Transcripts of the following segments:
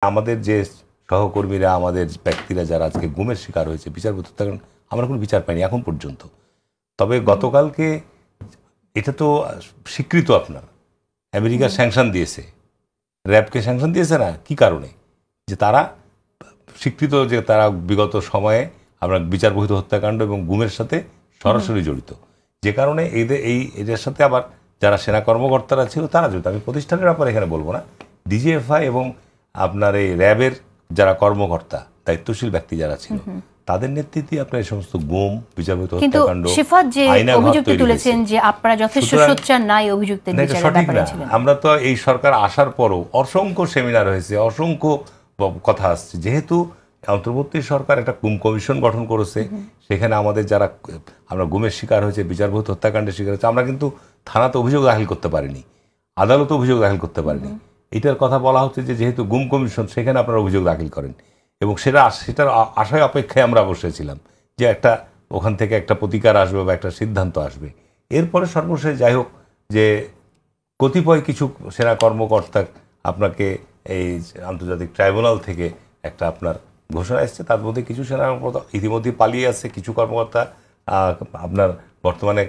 আমাদের যে সহকর্মীরা আমাদের ব্যক্তিরা যারা আজকে গুমের শিকার হয়েছে বিচারপতি হত্যাকাণ্ড আমরা কোনো বিচার পাইনি এখন পর্যন্ত। তবে গতকালকে এটা তো স্বীকৃত, আপনার আমেরিকা স্যাংশন দিয়েছে, র্যাবকে স্যাংশন দিয়েছে না, কি কারণে? যে তারা স্বীকৃত যে তারা বিগত সময়ে আমরা বিচার বহির্ভূত হত্যাকাণ্ড এবং গুমের সাথে সরাসরি জড়িত, যে কারণে এদের সাথে আবার যারা সেনা কর্মকর্তারা ছিল তারা জড়িত। আমি প্রতিষ্ঠানের ব্যাপারে এখানে বলবো না, ডিজিএফআই এবং আপনার এই র্যাবের যারা কর্মকর্তা দায়িত্বশীল ব্যক্তি যারা ছিল তাদের নেতৃত্বে আপনার এই সমস্ত গুম বিচার বহির্ভূত হত্যাকাণ্ড তুলেছেন যে আপনারা যথেষ্ট সোচ্চার নাই অভিযুক্তের বিচারের ব্যাপারে ছিলেন। আমরা তো এই সরকার আসার পরও অসংখ্য সেমিনার হয়েছে, অসংখ্য কথা আসছে, যেহেতু অন্তর্বর্তী সরকার একটা গুম কমিশন গঠন করেছে, সেখানে আমাদের যারা আমরা গুমের শিকার হয়েছে বিচার বহির্ভূত হত্যাকাণ্ডের শিকার হয়েছে আমরা কিন্তু থানাতে অভিযোগ দাখিল করতে পারিনি, আদালতে অভিযোগ দাখিল করতে পারিনি। এটার কথা বলা হচ্ছে যে যেহেতু গুম কমিশন সেখানে আপনারা অভিযোগ দাখিল করেন এবং সেটার আশায় অপেক্ষায় আমরা বসেছিলাম যে একটা ওখান থেকে একটা প্রতিকার আসবে বা একটা সিদ্ধান্ত আসবে। এরপরে সর্বশেষ যাই হোক যে কতিপয় কিছু সেনা কর্মকর্তা আপনাকে এই আন্তর্জাতিক ট্রাইব্যুনাল থেকে একটা আপনার ঘোষণা এসছে, তার মধ্যে কিছু সেনা কর্মকর্তা ইতিমধ্যে পালিয়ে আছে, কিছু কর্মকর্তা আপনার বর্তমানে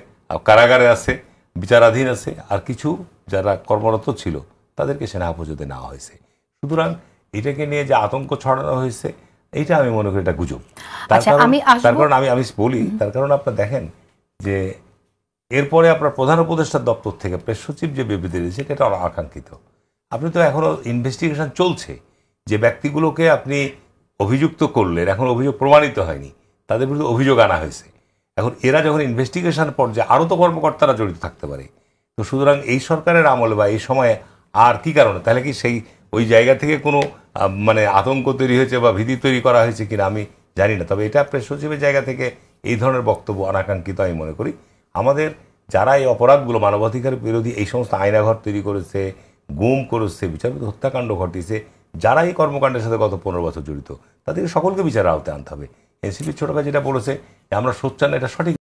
কারাগারে আছে, বিচারাধীন আছে, আর কিছু যারা কর্মরত ছিল তাদেরকে সেনা হেফাজতে নেওয়া হয়েছে। সুতরাং এটাকে নিয়ে যে আতঙ্ক ছড়ানো হয়েছে এইটা আমি মনে করি এটা গুজব। তার কারণ আমি বলি, তার কারণ আপনার দেখেন যে এরপরে আপনার প্রধান উপদেষ্টার দপ্তর থেকে প্রেস সচিব যে বিবৃতি দিয়েছে এটা আকাঙ্ক্ষিত। আপনি তো এখনো ইনভেস্টিগেশন চলছে, যে ব্যক্তিগুলোকে আপনি অভিযুক্ত করলেন, এখন অভিযোগ প্রমাণিত হয়নি, তাদের বিরুদ্ধে অভিযোগ আনা হয়েছে। এখন এরা যখন ইনভেস্টিগেশন পর্যায়ে আরও তো কর্মকর্তারা জড়িত থাকতে পারে। তো সুতরাং এই সরকারের আমলে বা এই সময়ে আর কি কারণে, তাহলে কি সেই ওই জায়গা থেকে কোনো মানে আতঙ্ক তৈরি হয়েছে বা ভীতি তৈরি করা হয়েছে কিনা আমি জানি না। তবে এটা প্রেস সচিবের জায়গা থেকে এই ধরনের বক্তব্য অনাকাঙ্ক্ষিত আমি মনে করি। আমাদের যারা এই অপরাধগুলো মানবাধিকার বিরোধী এই সমস্ত আয়নাঘর তৈরি করেছে, গুম করেছে, বিচারপতি হত্যাকাণ্ড ঘটিয়েছে, যারা এই কর্মকাণ্ডের সাথে গত 15 বছর জড়িত তাদেরকে সকলকে বিচারের আওতায় আনতে হবে। এনসিপির ছোট ভাই যেটা বলেছে আমরা সোচ্চার না, এটা সঠিক।